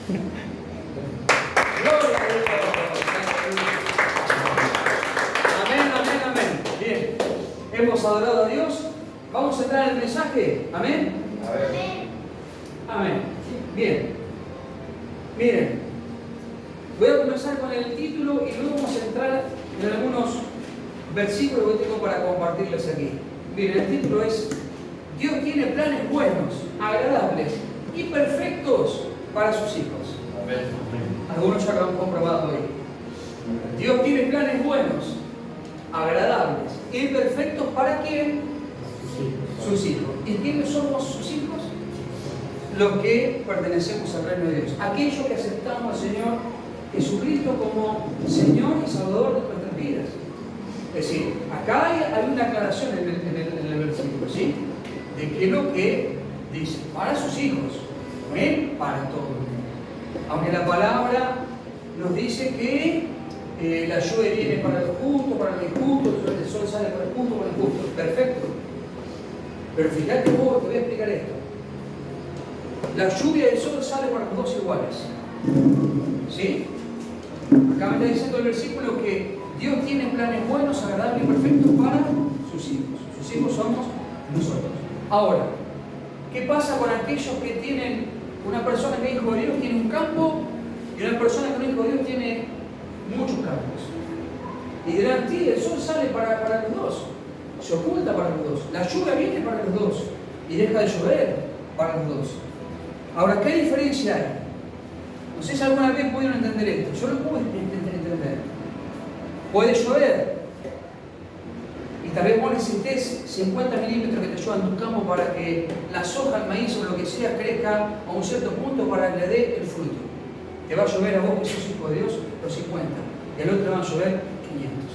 Gloria a Dios. Amén, amén, amén. Bien. Hemos adorado a Dios. Vamos a entrar en el mensaje. Amén. Amén. Bien. Miren. Voy a comenzar con el título y luego vamos a entrar en algunos versículos que tengo para compartirles aquí. Miren, el título es: Dios tiene planes buenos, agradables y perfectos para sus hijos. Amén. Algunos ya lo han comprobado hoy. Dios tiene planes buenos, agradables y perfectos para ¿quién? Sus hijos. ¿Y quiénes somos sus hijos? Los que pertenecemos al reino de Dios. Aquellos que aceptamos al Señor Jesucristo como Señor y Salvador de nuestras vidas. Es decir, acá hay una aclaración en el versículo, ¿sí? De que lo que dice, para sus hijos, no es para todo el mundo. Aunque la palabra nos dice que la lluvia viene para el justo, para el injusto, el sol sale para el justo, para el injusto. Perfecto. Pero fíjate vos, te voy a explicar esto. La lluvia y el sol salen para los dos iguales. ¿Sí? Acá me está diciendo el versículo que Dios tiene planes buenos, agradables y perfectos para sus hijos. Sus hijos somos nosotros. Ahora, ¿qué pasa con aquellos que tienen, una persona que es hijo de Dios tiene un campo y una persona que no es hijo de Dios tiene muchos campos? Y dirán, sí, el sol sale para los dos, se oculta para los dos, la lluvia viene para los dos y deja de llover para los dos. Ahora, ¿qué diferencia hay? No sé si alguna vez pudieron entender esto. Yo lo pude entender. Puede llover y tal vez vos necesites 50 milímetros que te lluevan tu campo para que las hojas, el maíz o lo que sea crezca a un cierto punto para que le dé el fruto. Te va a llover a vos que sos hijo de Dios los 50 y al otro le van a llover 500.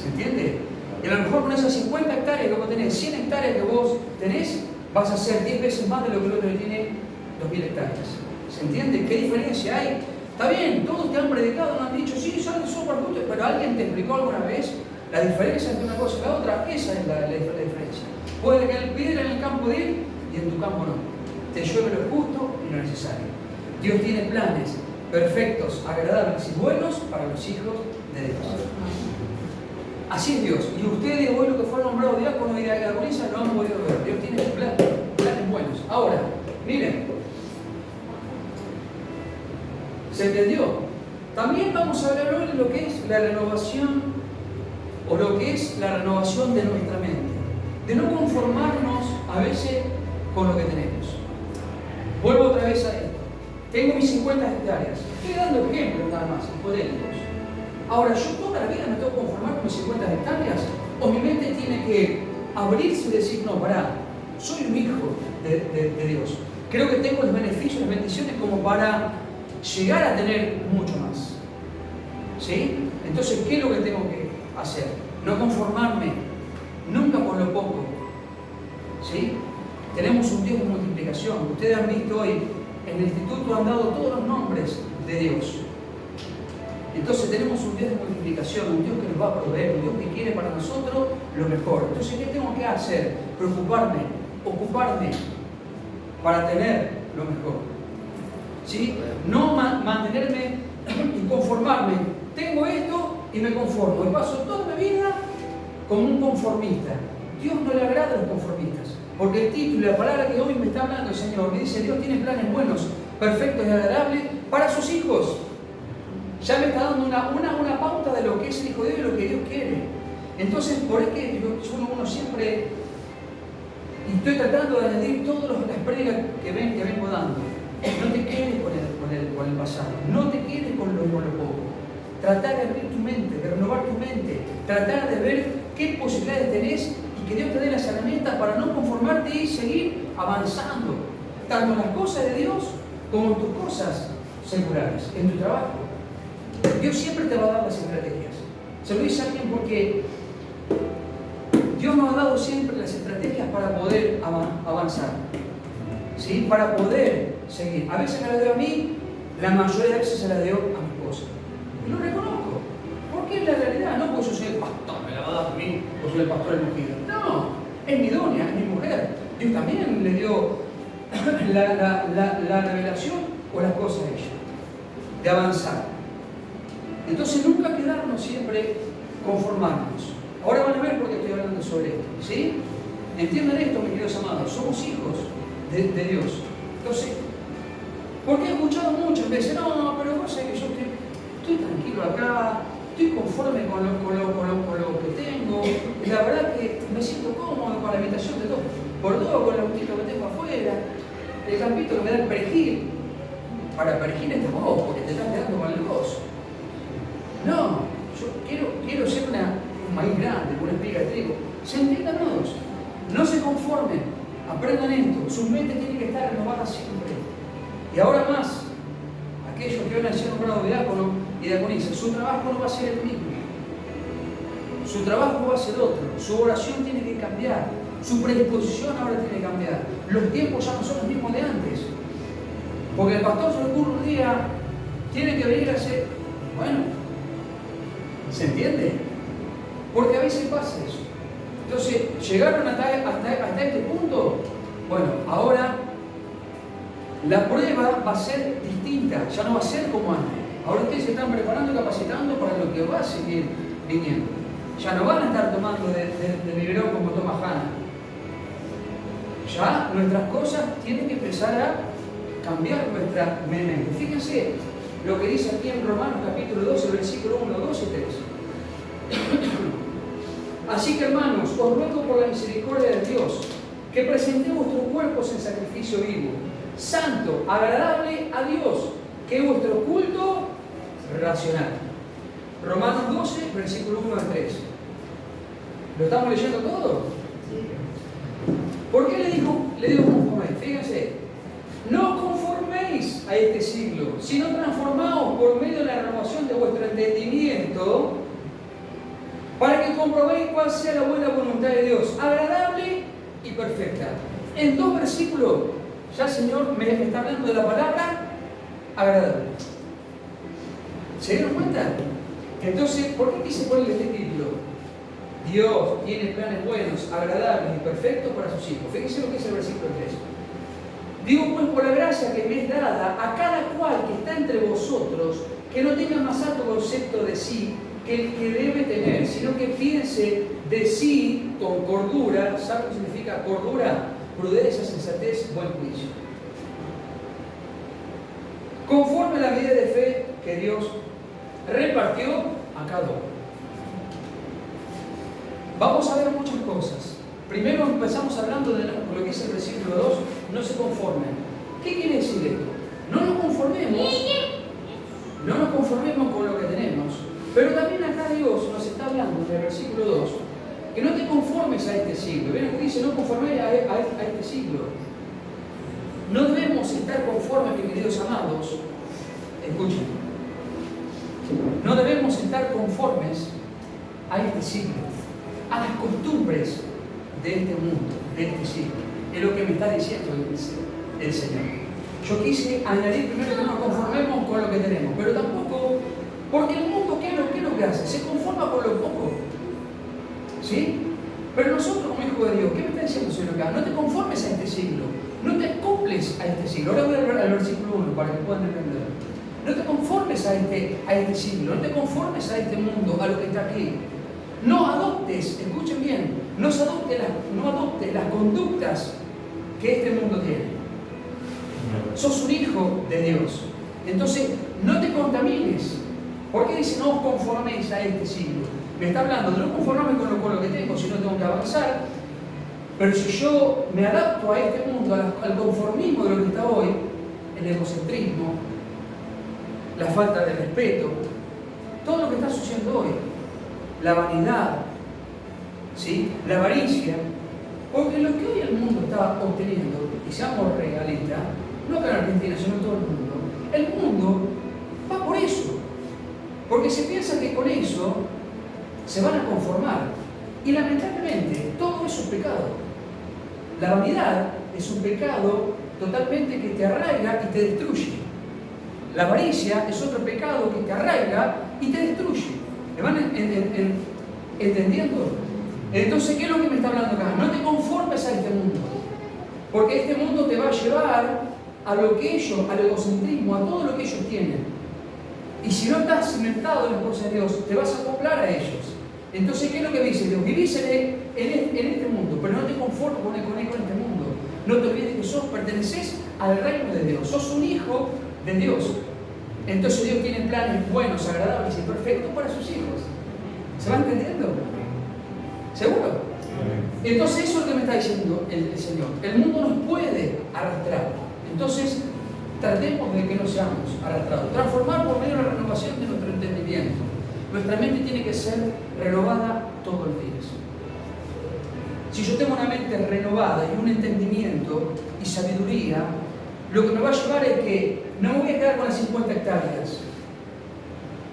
¿Se entiende? Y a lo mejor con esas 50 hectáreas que vos tenés, 100 hectáreas que vos tenés, vas a hacer 10 veces más de lo que el otro tiene 2000 hectáreas. ¿Se entiende? ¿Qué diferencia hay? Está bien, todos te han predicado, nos han dicho, sí, salen súper justos, pero ¿alguien te explicó alguna vez la diferencia entre una cosa y la otra? Esa es la diferencia. Puede que el piedra en el campo de él y en tu campo no. Te llueve lo justo y lo necesario. Dios tiene planes perfectos, agradables y buenos para los hijos de Dios. Así es Dios. Y ustedes hoy lo que fueron nombrados diáconos y diaconisas lo han podido ver. Dios tiene planes buenos. Ahora, miren. ¿Se entendió? También vamos a hablar hoy de lo que es la renovación o lo que es la renovación de nuestra mente. De no conformarnos a veces con lo que tenemos. Vuelvo otra vez a esto. Tengo mis 50 hectáreas. Estoy dando ejemplos nada más, hipotéticos. Ahora, ¿yo toda la vida me tengo que conformar con mis 50 hectáreas? ¿O mi mente tiene que abrirse y decir, no, pará, soy un hijo de Dios? Creo que tengo los beneficios, las bendiciones como para llegar a tener mucho más. ¿Sí? Entonces, ¿qué es lo que tengo que hacer? No conformarme nunca por lo poco. ¿Sí? Tenemos un Dios de multiplicación. Ustedes han visto hoy, en el instituto han dado todos los nombres de Dios. Entonces tenemos un Dios de multiplicación, un Dios que nos va a proveer, un Dios que quiere para nosotros lo mejor. Entonces, ¿qué tengo que hacer? Preocuparme, ocuparme para tener lo mejor. ¿Sí? No mantenerme y conformarme. Tengo esto y me conformo. Y paso toda mi vida como un conformista. Dios no le agrada a los conformistas. Porque el título y la palabra que hoy me está hablando el Señor me dice: Dios tiene planes buenos, perfectos y agradables para sus hijos. Ya me está dando una pauta de lo que es el Hijo de Dios y lo que Dios quiere. Entonces, por eso que uno siempre, y estoy tratando de añadir todas las prédicas que vengo dando. No te quedes con el pasado, no te quedes con lo poco. Tratar de abrir tu mente, de renovar tu mente, tratar de ver qué posibilidades tenés y que Dios te dé las herramientas para no conformarte y seguir avanzando, tanto en las cosas de Dios como en tus cosas seculares, en tu trabajo. Dios siempre te va a dar las estrategias. Se lo dice a alguien porque Dios nos ha dado siempre las estrategias para poder avanzar, ¿sí? Para poder seguir. A veces me la dio a mí, la mayoría de veces se la dio a mi esposa. Y lo reconozco. Porque es la realidad, no porque yo soy el pastor, me la va a dar a mí, o soy el pastor elegido. No, es mi doña, es mi mujer. Dios también le dio la revelación o las cosas de ella, de avanzar. Entonces nunca quedarnos siempre conformarnos. Ahora van a ver por qué estoy hablando sobre esto, ¿sí? Entiendan esto, mis queridos amados, somos hijos de Dios. Entonces, porque he escuchado muchas veces, no, pero vos sabés que yo estoy tranquilo acá, estoy conforme con lo que tengo, y la verdad que me siento cómodo con la habitación de por dos, con el autito que tengo afuera, el campito que me da el perejil. Para perejil estás vos, porque te estás quedando con el negocio. No, yo quiero ser un maíz grande, una espiga de trigo. ¿Se entienden todos? No se conformen, aprendan esto, sus mentes tienen que estar renovadas siempre. Y ahora más, aquellos que van a ser nombrados diácono y diaconisa, su trabajo no va a ser el mismo. Su trabajo va a ser otro, su oración tiene que cambiar, su predisposición ahora tiene que cambiar. Los tiempos ya no son los mismos de antes. Porque el pastor se le ocurre un día, tiene que venir a hacer, bueno, ¿se entiende? Porque a veces pasa eso. Entonces, llegaron hasta este punto. Bueno, ahora la prueba va a ser distinta, ya no va a ser como antes. Ahora ustedes se están preparando y capacitando para lo que va a seguir viniendo. Ya no van a estar tomando de biberón como toma Hannah. Ya nuestras cosas tienen que empezar a cambiar nuestra mente. Fíjense lo que dice aquí en Romanos capítulo 12, versículo 1, 2 y 3. Así que hermanos, os ruego por la misericordia de Dios que presentéis vuestros cuerpos en sacrificio vivo, santo, agradable a Dios, que es vuestro culto racional. Romanos 12, versículo 1 al 3. ¿Lo estamos leyendo todo? Sí. ¿Por qué le digo conforméis? Fíjense, no os conforméis a este siglo, sino transformaos por medio de la renovación de vuestro entendimiento, para que comprobéis cuál sea la buena voluntad de Dios, agradable y perfecta. En 2 versículos, ya el Señor me está hablando de la palabra agradable. ¿Se dieron cuenta? Entonces, ¿por qué quise ponerle este título? Dios tiene planes buenos, agradables y perfectos para sus hijos. Fíjense lo que dice el versículo 3. Digo pues por la gracia que me es dada a cada cual que está entre vosotros, que no tenga más alto concepto de sí que el que debe tener, sino que piense de sí con cordura. ¿Sabe qué significa cordura? Prudencia, sensatez, buen juicio. Conforme a la medida de fe que Dios repartió a cada uno. Vamos a ver muchas cosas. Primero empezamos hablando de lo que es el versículo 2, no se conformen. ¿Qué quiere decir esto? No nos conformemos con lo que tenemos, pero también acá Dios nos está hablando en el versículo 2, que no te conformes a este siglo. ¿Ven lo que dice? No conformes a este siglo. No debemos estar conformes, mis queridos amados. Escuchen. No debemos estar conformes a este siglo, a las costumbres de este mundo, de este siglo. Es lo que me está diciendo el Señor. Yo quise añadir primero que no nos conformemos con lo que tenemos, pero tampoco, porque el mundo, ¿qué es lo que hace? Se conforma con lo poco. ¿Sí? Pero nosotros como hijos de Dios, ¿qué me está diciendo el Señor acá? No te conformes a este siglo, no te acoples a este siglo. Ahora voy a ver al versículo 1 para que puedan entender. No te conformes a este siglo, no te conformes a este mundo, a lo que está aquí. No adoptes, escuchen bien, no adoptes las conductas que este mundo tiene. Sos un hijo de Dios. Entonces, no te contamines. ¿Por qué dice no os conforméis a este siglo? Me está hablando de no conformarme con lo que tengo, sino tengo que avanzar. Pero si yo me adapto a este mundo, al conformismo de lo que está hoy, el egocentrismo, la falta de respeto, todo lo que está sucediendo hoy, la vanidad, ¿sí? La avaricia, porque lo que hoy el mundo está obteniendo, y seamos realistas, no que en Argentina, sino en todo el mundo va por eso, porque se piensa que con eso se van a conformar, y lamentablemente todo eso es pecado. La vanidad es un pecado totalmente que te arraiga y te destruye. La avaricia es otro pecado que te arraiga y te destruye. ¿Me van entendiendo? Entonces, ¿qué es lo que me está hablando acá? No te conformes a este mundo. Porque este mundo te va a llevar a lo que ellos, al egocentrismo, a todo lo que ellos tienen. Y si no estás cimentado en las cosas de Dios, te vas a acoplar a ellos. Entonces, ¿qué es lo que dice Dios? Vivís en este mundo, pero no te conformes con este mundo. No te olvides que perteneces al reino de Dios. Sos un hijo de Dios. Entonces Dios tiene planes buenos, agradables y perfectos para sus hijos. ¿Se va entendiendo? ¿Seguro? Entonces eso es lo que me está diciendo el Señor. El mundo nos puede arrastrar. Entonces, tratemos de que no seamos arrastrados. Transformar por medio de la renovación de nuestro entendimiento. Nuestra mente tiene que ser renovada todos los días. Si yo tengo una mente renovada y un entendimiento y sabiduría, lo que me va a llevar es que no me voy a quedar con las 50 hectáreas.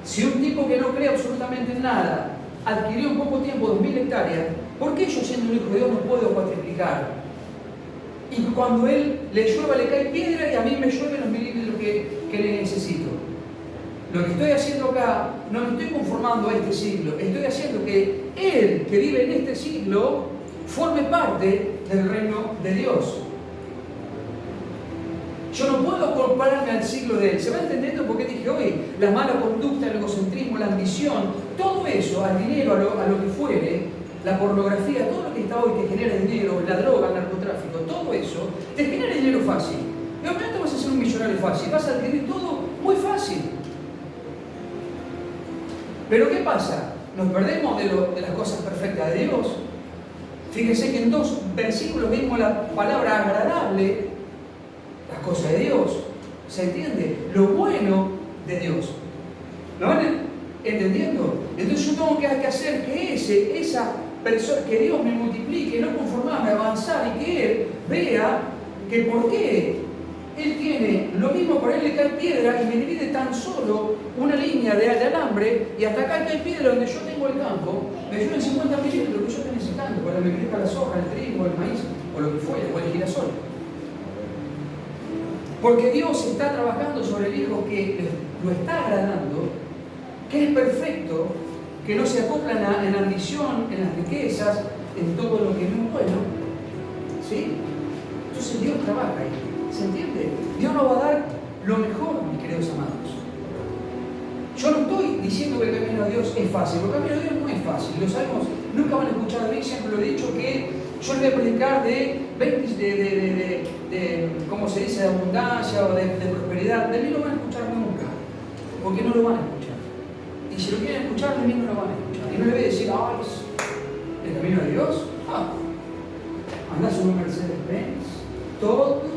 Si un tipo que no cree absolutamente en nada adquirió en poco tiempo 2000 hectáreas, ¿por qué yo, siendo un hijo de Dios, no puedo cuatriplicar? Y cuando él le llueva, le cae piedra y a mí me llueven los milímetros que le necesito. Lo que estoy haciendo acá, no me estoy conformando a este siglo, estoy haciendo que él, que vive en este siglo, forme parte del reino de Dios. Yo no puedo compararme al siglo de él. ¿Se va entendiendo por qué dije hoy? La mala conducta, el egocentrismo, la ambición, todo eso, al dinero, a lo que fuere, la pornografía, todo lo que está hoy que genera dinero, la droga, el narcotráfico, todo eso, te genera dinero fácil. Y obviamente vas a ser un millonario fácil, vas a adquirir todo muy fácil. Pero ¿qué pasa? Nos perdemos de las cosas perfectas de Dios. Fíjense que en 2 versículos vimos la palabra agradable, las cosas de Dios. ¿Se entiende? Lo bueno de Dios. ¿Lo van entendiendo? Entonces yo tengo que hacer que esa persona, que Dios me multiplique, no conformarme, avanzar y que Él vea que por qué Él tiene lo mismo, por Él le cae piedra y me divide tan solo una línea de alambre y hasta acá cae piedra donde yo tengo el campo, me llueven 50 milímetros lo que yo estoy necesitando para que me crezca la soja, el trigo, el maíz o lo que fuera, o el girasol. Porque Dios está trabajando sobre el Hijo que lo está agradando, que es perfecto, que no se acopla en la ambición, en las riquezas, en todo lo que no es bueno. ¿Sí? Entonces Dios trabaja ahí. ¿Se entiende? Dios nos va a dar lo mejor, mis queridos amados. Yo no estoy diciendo que el camino a Dios es fácil, porque el camino a Dios no es fácil, lo sabemos. Nunca van a escuchar a mí, siempre lo he dicho, que yo les voy a predicar ¿cómo se dice?, de abundancia o de prosperidad. De mí no van a escuchar nunca, porque no lo van a escuchar. Y si lo quieren escuchar, de mí no lo van a escuchar. Y no les voy a decir, es el camino de Dios. Andás en un Mercedes-Benz, todo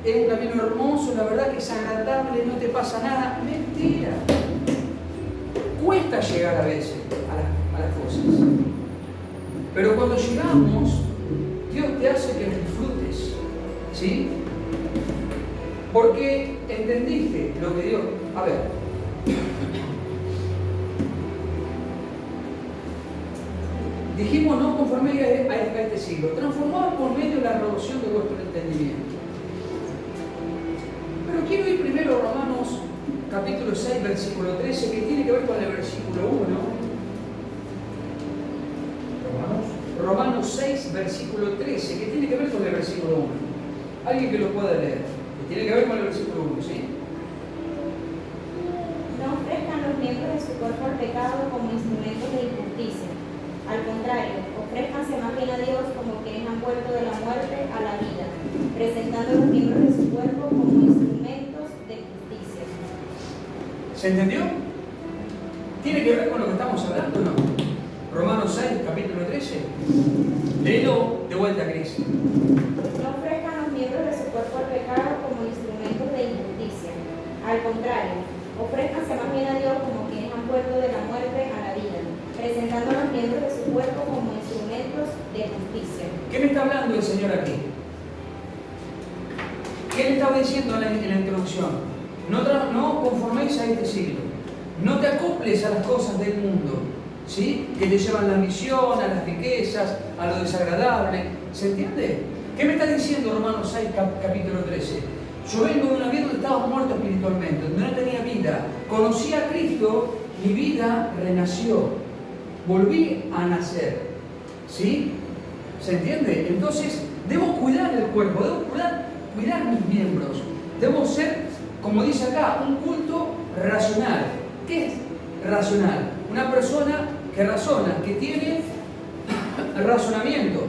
es un camino hermoso, la verdad que es agradable, no te pasa nada. Mentira. Cuesta llegar a veces a las cosas. Pero cuando llegamos, Dios te hace que disfrutes. ¿Sí? Porque entendiste lo que Dios... A ver. Dijimos, no conforméis a este siglo. Transformados por medio de la renovación de vuestro entendimiento. Pero quiero ir primero a Romanos capítulo 6, versículo 13, que tiene que ver con el versículo 1. Romanos 6, versículo 13, que tiene que ver con el versículo 1. Alguien que lo pueda leer. Que tiene que ver con el versículo 1, ¿sí? No ofrezcan los miembros de su cuerpo al pecado como instrumentos de injusticia. Al contrario, ofrézcanse más bien a Dios como quienes han vuelto de la muerte a la vida, presentando los miembros de su cuerpo como instrumentos de justicia. ¿Se entendió? ¿Tiene que ver con lo que estamos hablando o no? Romanos 6, capítulo 13. Léelo de vuelta, Cris. No ofrezcan los miembros de su cuerpo al pecado como instrumentos de injusticia. Al contrario, ofrézcanse más bien a Dios como quienes han vuelto de la muerte a la vida, presentando los miembros de su cuerpo como instrumentos de justicia. ¿Qué me está hablando el Señor aquí? ¿Qué le estaba diciendo en la introducción? No conforméis a este siglo. No te acoples a las cosas del mundo, ¿sí? Que te llevan a la ambición, a las riquezas, a lo desagradable. ¿Se entiende? ¿Qué me está diciendo Romanos 6, capítulo 13? Yo vengo de una vida donde estaba muerto espiritualmente, donde no tenía vida. Conocí a Cristo, mi vida renació. Volví a nacer. ¿Sí? ¿Se entiende? Entonces, Debo cuidar el cuerpo, debo cuidar mis miembros. Debo ser, como dice acá, un culto racional. ¿Qué es racional? Una persona que razona, que tiene razonamiento,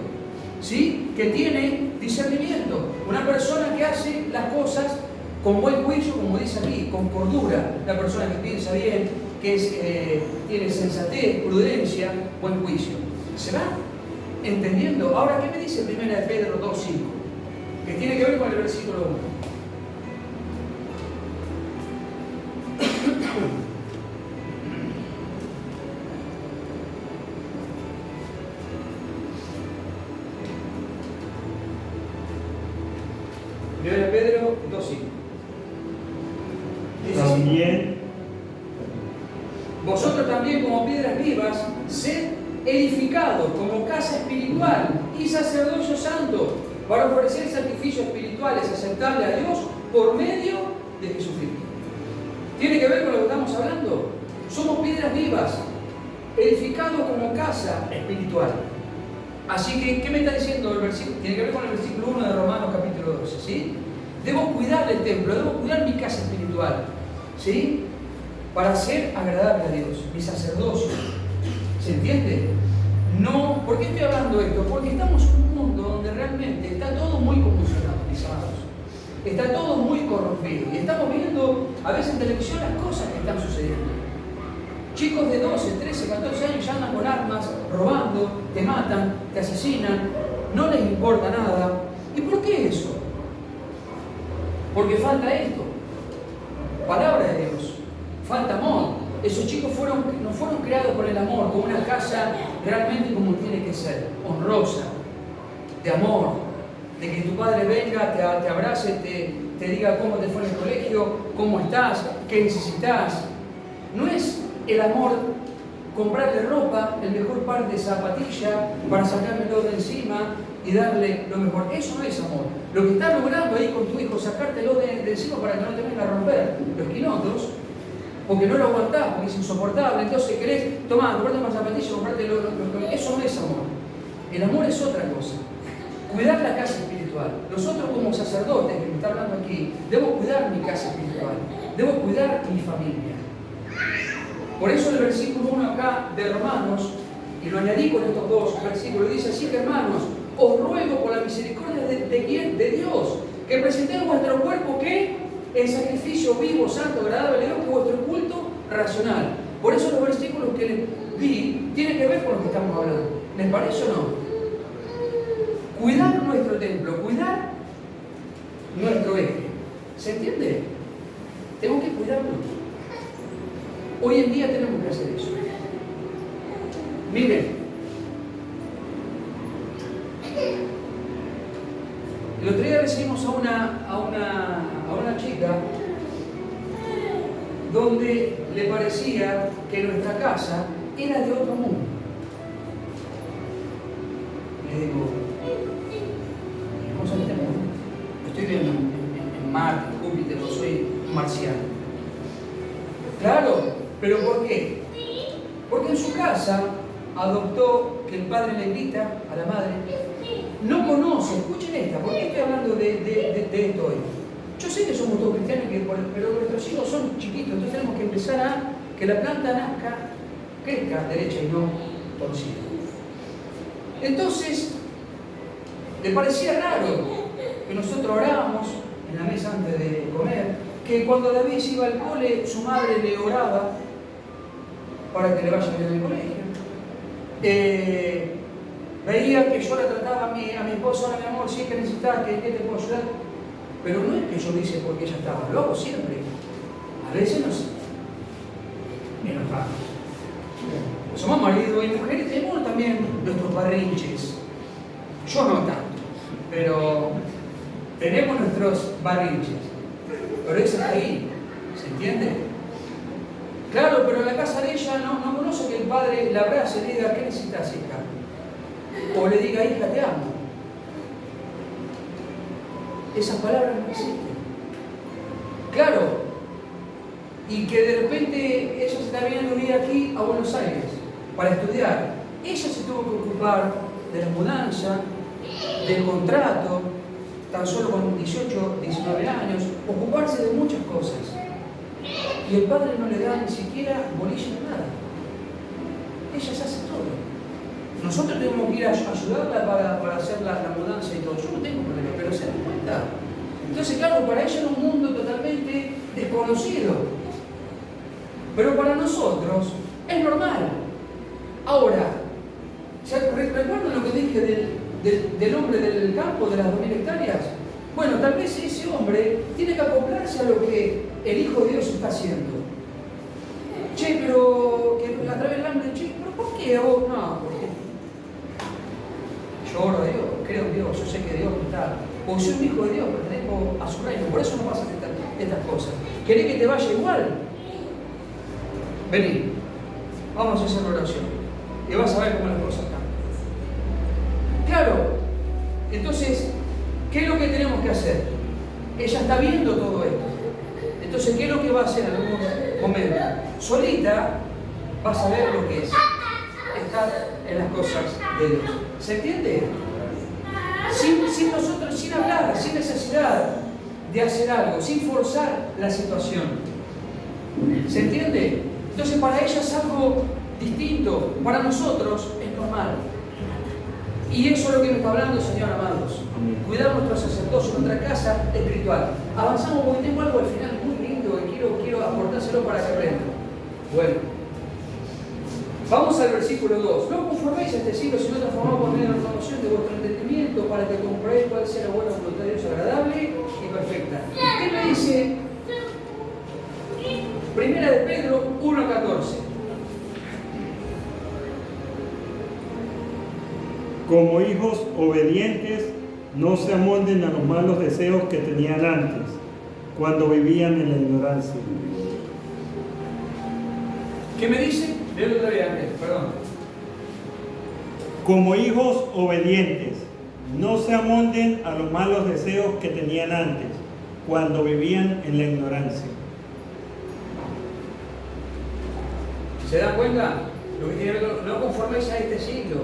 ¿sí? Que tiene discernimiento. Una persona que hace las cosas con buen juicio, como dice aquí, con cordura. Una persona que piensa bien, que tiene sensatez, prudencia, buen juicio. ¿Se va entendiendo? Ahora, ¿qué me dice 1 Pedro 2:5? Que tiene que ver con el versículo 1. Pedro 2:5. También vosotros también como piedras vivas, sed edificados como casa espiritual y sacerdocio santo para ofrecer sacrificios espirituales aceptables a Dios por medio de Jesucristo. ¿Tiene que ver con lo que estamos hablando? Somos piedras vivas, edificados como casa espiritual. Así que, ¿qué me está diciendo el versículo? Tiene que ver con el versículo 1 de Romanos capítulo 12, ¿sí? Debo cuidar del templo, debo cuidar mi casa espiritual, ¿sí? Para ser agradable a Dios, mi sacerdocio. ¿Se entiende? No, ¿por qué estoy hablando de esto? Porque estamos en un mundo donde realmente está todo muy convulsionado, mis amados. Está todo muy corrompido. Y estamos viendo a veces en televisión las cosas que están sucediendo. Chicos de 12, 13, 14 años ya andan con armas, robando, te matan, te asesinan, no les importa nada. ¿Y por qué eso? Porque falta esto. Palabra de Dios. Falta amor. Esos chicos no fueron creados por el amor, con una casa realmente como tiene que ser, honrosa, de amor, de que tu padre venga, te abrace, te diga cómo te fue en el colegio, cómo estás, qué necesitas. No es el amor comprarle ropa, el mejor par de zapatillas para sacármelo de encima y darle lo mejor. Eso no es amor. Lo que estás logrando ahí con tu hijo, sacártelo de encima para que no te venga a romper los quinotos, porque no lo aguantás, porque es insoportable. Entonces querés, tomá, comprate más zapatillas, comprate eso no es amor. El amor es otra cosa. Cuidar la casa espiritual. Nosotros como sacerdotes, que me está hablando aquí, debo cuidar mi casa espiritual. Debo cuidar mi familia. Por eso el versículo 1 acá de Romanos, y lo añadí con estos dos versículos, dice así que hermanos, os ruego por la misericordia de quién? De Dios, que presentéis vuestro cuerpo ¿qué? En sacrificio vivo, santo, agradable a Dios, que vuestro culto racional. Por eso los versículos que les di tienen que ver con lo que estamos hablando. ¿Les parece o no? Cuidar nuestro templo, cuidar nuestro eje. ¿Se entiende? Tengo que cuidarlo. Hoy en día tenemos que hacer eso. Miren, el otro día recibimos a una chica donde le parecía que nuestra casa era de otro mundo. Le digo, vamos a este mundo. Estoy viendo en Marte, en Júpiter, no soy marciano. Claro, pero ¿por qué? Porque en su casa adoptó que el padre le grita a la madre. No conoce, escuchen esta, ¿por qué estoy hablando de esto hoy? Yo sé que somos todos cristianos, pero nuestros hijos son chiquitos, entonces tenemos que empezar a que la planta nazca, crezca derecha y no torcida. Entonces, le parecía raro que nosotros orábamos en la mesa antes de comer, que cuando David se iba al cole, su madre le oraba para que le vaya bien en el colegio. Veía que yo la trataba a mi esposa, ahora mi amor, sí que necesitas, que te puedo ayudar. Pero no es que yo lo hice porque ella estaba, lo hago siempre. A veces nos enojamos. Somos marido y mujer y tenemos también nuestros barrinches. Yo no tanto, pero tenemos nuestros barrinches. Pero eso está ahí, ¿se entiende? Claro, pero en la casa de ella no conoce que el padre la abrace y le diga, ¿qué necesitas, hija? O le diga, hija, te amo. Esas palabras no existen. Claro, y que de repente ella se está viniendo a vivir aquí a Buenos Aires para estudiar. Ella se tuvo que ocupar de la mudanza, del contrato, tan solo con 18, 19 años, ocuparse de muchas cosas. Y el padre no le da ni siquiera bolilla a nada. Ella se hace todo. Nosotros tenemos que ir a ayudarla para hacer la mudanza y todo. Yo no tengo problema, pero se dan cuenta. Entonces, claro, para ella era un mundo totalmente desconocido. Pero para nosotros es normal. Ahora, ¿recuerdan lo que dije del hombre del campo, de las 2000 hectáreas? Bueno, tal vez ese hombre tiene que acoplarse a lo que el Hijo de Dios está haciendo. Che, pero que a través del hambre, che, pero ¿por qué vos? No, porque yo oro a Dios, creo en Dios, yo sé que Dios está. O soy un hijo de Dios, pertenezco a su reino, por eso no pasan estas cosas. ¿Querés que te vaya igual? Vení, vamos a hacer una oración y vas a ver cómo las cosas cambian. Claro, entonces, ¿qué es lo que tenemos que hacer? Ella está viendo todo esto. Entonces, ¿qué es lo que va a hacer en algún momento? Solita vas a ver lo que es estar en las cosas de Dios. ¿Se entiende? Sin nosotros, sin hablar, sin necesidad de hacer algo, sin forzar la situación. ¿Se entiende? Entonces para ella es algo distinto, para nosotros es normal. Y eso es lo que me está hablando el Señor, amados. Cuidar nuestro sacerdocio, nuestra casa espiritual. Avanzamos porque tengo algo al final muy lindo que quiero aportárselo para que aprendan. Bueno, vamos al versículo 2. No conforméis a este siglo, sino transformaos por medio de la renovación de vuestro entendimiento para que comprobéis cuál sea la buena voluntad de Dios, agradable y perfecta. ¿Qué me dice? Primera de Pedro 1:14. Como hijos obedientes, no se amolden a los malos deseos que tenían antes, cuando vivían en la ignorancia. ¿Qué me dice? Léelo otra vez, Ángel, perdón. Como hijos obedientes, no se amolden a los malos deseos que tenían antes, cuando vivían en la ignorancia. ¿Se dan cuenta? Lo que tiene que ver con, no conforméis a este siglo.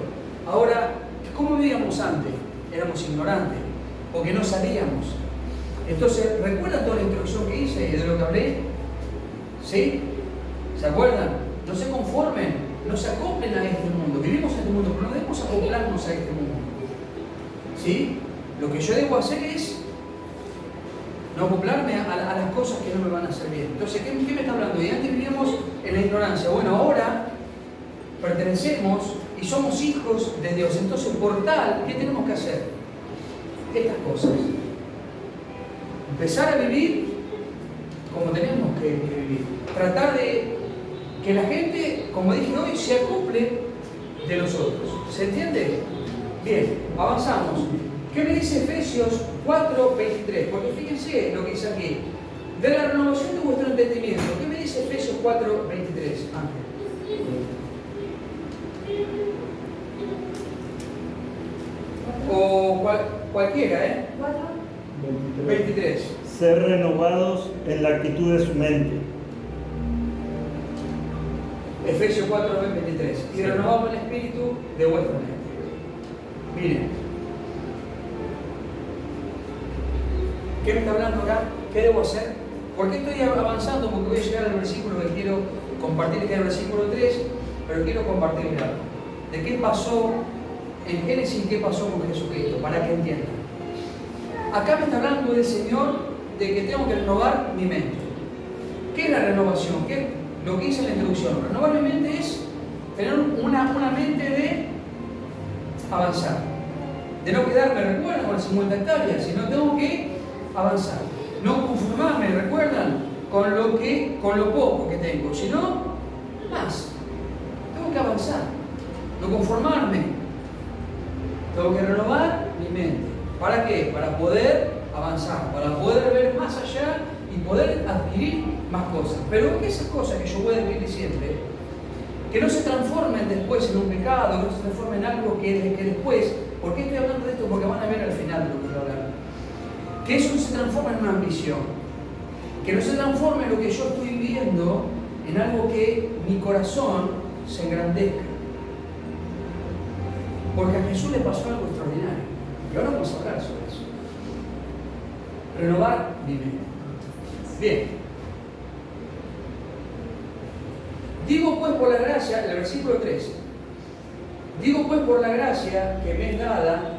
Ahora, ¿cómo vivíamos antes? Éramos ignorantes, porque no sabíamos. Entonces, ¿recuerdan toda la introducción que hice y de lo que hablé? ¿Sí? ¿Se acuerdan? No se conformen, no se acoplen a este mundo. Vivimos en este mundo, pero no debemos acoplarnos a este mundo. ¿Sí? Lo que yo debo hacer es no acoplarme a las cosas que no me van a hacer bien. Entonces, ¿qué me está hablando? Y antes vivíamos en la ignorancia. Bueno, ahora pertenecemos y somos hijos de Dios. Entonces, por tal, ¿qué tenemos que hacer? Estas cosas. Empezar a vivir como tenemos que vivir. Tratar de que la gente, como dije hoy, se acople de nosotros. ¿Se entiende? Bien, avanzamos. ¿Qué me dice Efesios 4:23? Porque fíjense lo que dice aquí. De la renovación de vuestro entendimiento. ¿Qué me dice Efesios 4:23, Ángel? O cualquiera, ¿eh? 23. Ser renovados en la actitud de su mente. Efesios 4:23. Y renovamos el espíritu de vuestra mente. Miren. ¿Qué me está hablando acá? ¿Qué debo hacer? ¿Por qué estoy avanzando? Porque voy a llegar al versículo que quiero compartir, que es el versículo 3, pero quiero compartir algo. ¿De qué pasó en Génesis y qué pasó con Jesucristo? Para que entiendan. Acá me está hablando del Señor de que tengo que renovar mi mente. ¿Qué es la renovación? ¿Qué es lo que hice en la introducción? Renovar mi mente es tener una mente de avanzar. De no quedarme, recuerdan, con las 50 hectáreas, sino tengo que avanzar. No conformarme, recuerdan, con lo poco que tengo, sino más. Tengo que avanzar. No conformarme. Tengo que renovar mi mente. ¿Para qué? Para poder avanzar, para poder ver más allá y poder adquirir más cosas. Pero que esas cosas que yo voy a adquirir siempre, que no se transformen después en un pecado, que no se transformen en algo que después, ¿por qué estoy hablando de esto? Porque van a ver al final de lo que voy a hablar. Que eso no se transforme en una ambición, que no se transforme en lo que yo estoy viviendo en algo que mi corazón se engrandezca. Porque a Jesús le pasó algo extraordinario. Y ahora vamos a hablar sobre eso. Renovar mi mente. Bien. Digo pues por la gracia, el versículo 13. Digo pues por la gracia que me es dada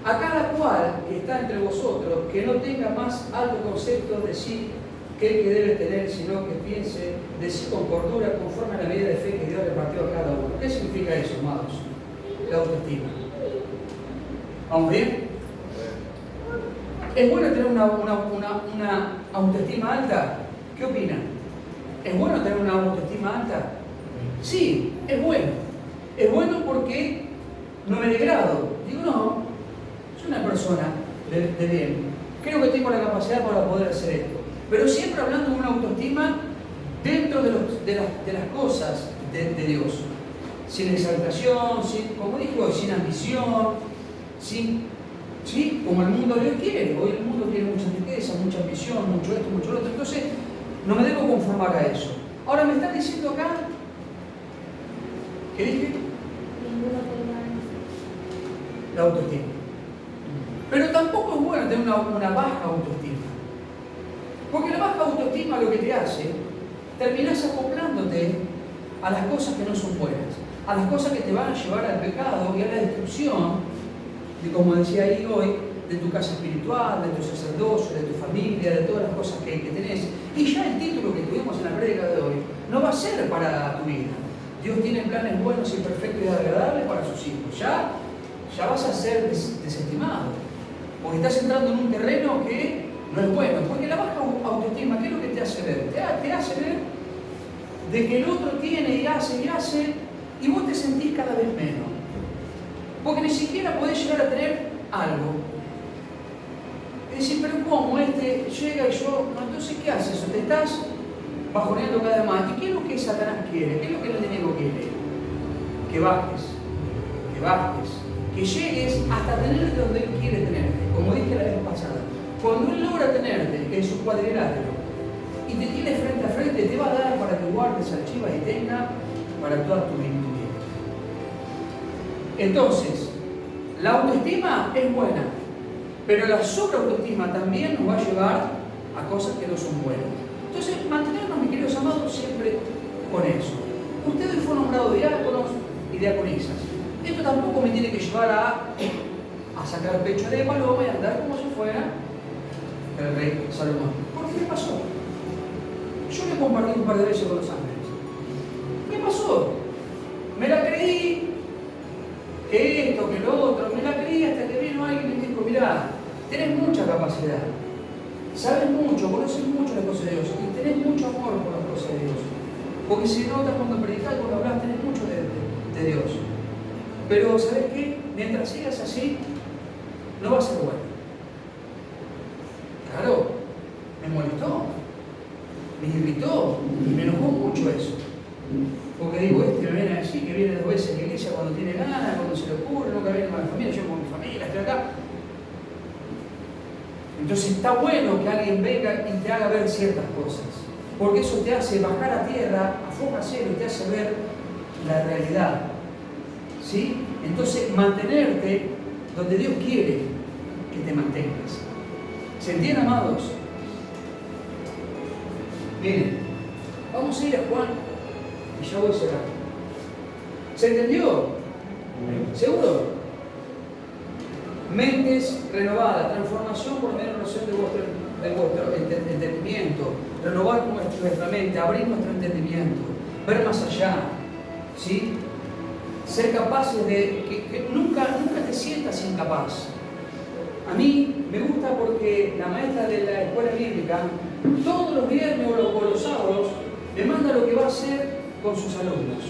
a cada cual que está entre vosotros, que no tenga más alto concepto de sí que el que debe tener, sino que piense de sí con cordura, conforme a la medida de fe que Dios repartió a cada uno. ¿Qué significa eso, amados? La autoestima. ¿Vamos bien? ¿Es bueno tener una autoestima alta? ¿Qué opinan? ¿Es bueno tener una autoestima alta? Sí, es bueno. Es bueno porque no me degrado. Digo, no, soy una persona de bien. Creo que tengo la capacidad para poder hacer esto. Pero siempre hablando de una autoestima dentro de las cosas de Dios. Sin exaltación, como dije hoy, sin ambición, ¿sí? Como el mundo de hoy quiere. Hoy el mundo tiene mucha riqueza, mucha ambición, mucho esto, mucho lo otro. Entonces, no me debo conformar a eso. Ahora me están diciendo acá, ¿qué dije? La autoestima. Pero tampoco es bueno tener una baja autoestima. Porque la baja autoestima lo que te hace, terminás acoplándote a las cosas que no son buenas, a las cosas que te van a llevar al pecado y a la destrucción, de, como decía ahí hoy, de tu casa espiritual, de tu sacerdocio, de tu familia, de todas las cosas que tenés. Y ya el título que tuvimos en la prédica de hoy no va a ser para tu vida. Dios tiene planes buenos y perfectos y agradables para sus hijos. Ya vas a ser desestimado, porque estás entrando en un terreno que no es bueno. Porque la baja autoestima, ¿qué es lo que te hace ver? Te hace ver de que el otro tiene y hace, y vos te sentís cada vez menos. Porque ni siquiera podés llegar a tener algo. Es decir, pero ¿cómo? Este llega y yo... No, entonces, ¿qué haces? Te estás bajoneando cada vez más. ¿Y qué es lo que Satanás quiere? ¿Qué es lo que el enemigo quiere? Que bajes. Que llegues hasta tenerte donde él quiere tenerte. Como dije la vez pasada. Cuando él logra tenerte en su cuadrilátero y te tiene frente a frente, te va a dar para que guardes, archivas y tenga para toda tu vida. Entonces, la autoestima es buena, pero la sobreautoestima también nos va a llevar a cosas que no son buenas. Entonces, mantenernos, mis queridos amados, siempre con eso. Usted hoy fue nombrado diáconos y diaconisas. Esto tampoco me tiene que llevar a sacar pecho de paloma y andar como si fuera el rey Salomón. ¿Por qué me pasó? Yo le compartí un par de veces con los ángeles. ¿Qué pasó? Me la creí, que esto, que lo otro, me la creí hasta que vino alguien y me dijo, mirá, tenés mucha capacidad, sabes mucho, conoces mucho las cosas de Dios y tenés mucho amor por las cosas de Dios. Porque si notas cuando predicás, cuando hablas, tenés mucho de Dios. Pero, ¿sabes qué? Mientras sigas así, no va a ser bueno. Claro, me molestó, me irritó y me enojó mucho eso. Porque digo, me viene a decir que viene 2 veces a la iglesia cuando tiene ganas, cuando se le ocurre, nunca viene con la familia, yo con mi familia, estoy acá. Entonces está bueno que alguien venga y te haga ver ciertas cosas. Porque eso te hace bajar a tierra, a foca cero, y te hace ver la realidad. ¿Sí? Entonces, mantenerte donde Dios quiere que te mantengas. ¿Se entiende, amados? Miren, vamos a ir a Juan y ya voy a cerrar. ¿Se entendió? ¿Seguro? Mentes renovadas, transformación por medio de la renovación de vuestro entendimiento, renovar nuestra mente, abrir nuestro entendimiento, ver más allá, ¿sí? Ser capaces de que nunca te sientas incapaz. A mí me gusta porque la maestra de la escuela bíblica, todos los viernes o los sábados, me manda lo que va a hacer con sus alumnos.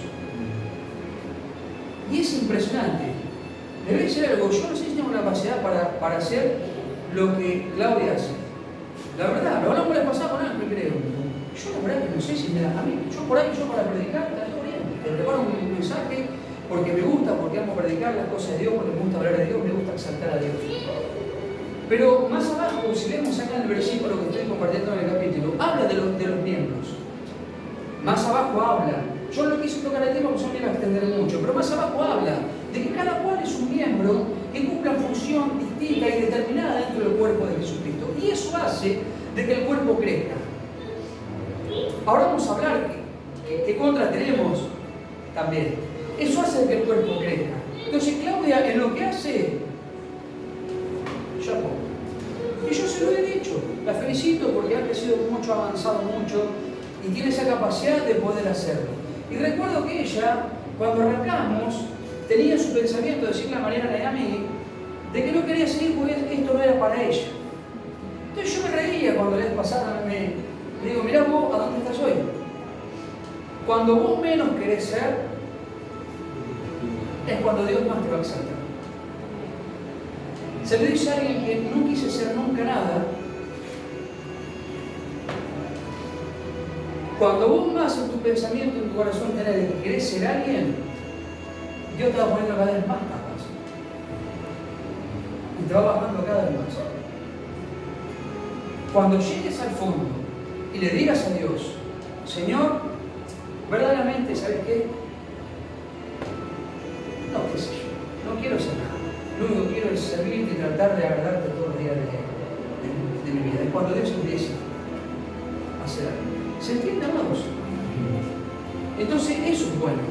Y es impresionante. Le voy a decir algo, yo no sé si tengo la capacidad para hacer lo que Claudia hace. La verdad, lo hablamos la pasada con Ángel, creo. Yo la verdad que no sé si me da a mí. Yo por ahí, para predicar, está todo bien. Te preparo un mensaje porque me gusta, porque amo predicar las cosas de Dios, porque me gusta hablar de Dios, me gusta exaltar a Dios. Pero más abajo, si vemos acá en el versículo que estoy compartiendo en el capítulo, habla de los miembros. Más abajo habla. Yo no quise tocar el tema porque yo me iba a extender mucho, pero más abajo habla de que cada cual es un miembro que cumplan función distinta y determinada dentro del cuerpo de Jesucristo. Y eso hace de que el cuerpo crezca. Ahora vamos a hablar qué contra tenemos también. Eso hace de que el cuerpo crezca. Entonces Claudia en lo que hace, chapó. Y yo se lo he dicho, la felicito porque ha crecido mucho, ha avanzado mucho y tiene esa capacidad de poder hacerlo. Y recuerdo que ella, cuando arrancamos, tenía su pensamiento de decirle a Mariana y a mí de que no quería seguir porque esto no era para ella. Entonces yo me reía cuando les pasaba, le digo, mirá vos, ¿a dónde estás hoy? Cuando vos menos querés ser, es cuando Dios más te va a exaltar. Se le dice a alguien que no quise ser nunca nada. Cuando vos más en tu pensamiento, en tu corazón tenés de que querés ser alguien, Dios te va poniendo cada vez más capaz. Y te va bajando cada vez más. Cuando llegues al fondo y le digas a Dios, Señor, verdaderamente, ¿sabes qué? No, qué sé yo, no quiero ser nada. Lo único que quiero es servirte y tratar de agradarte todos los días de mi vida. Es cuando Dios empieza a hacer algo. ¿Se entiende, amados? Entonces, eso es bueno.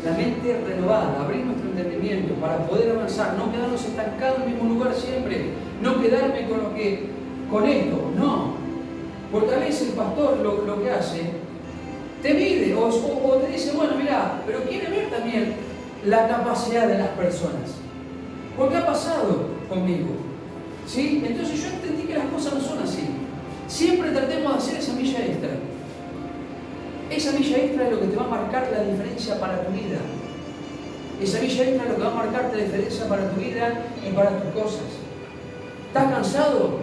La mente renovada, abrir nuestro entendimiento para poder avanzar, no quedarnos estancados en el mismo lugar siempre, no quedarme con esto, no. Porque a veces el pastor lo que hace, te mide o te dice, bueno, mira, pero quiere ver también la capacidad de las personas. Porque ha pasado conmigo. ¿Sí? Entonces yo entendí que las cosas no son así. Siempre tratemos de hacer esa milla extra. Esa milla extra es lo que te va a marcar la diferencia para tu vida. Esa milla extra es lo que va a marcar la diferencia para tu vida y para tus cosas. ¿Estás cansado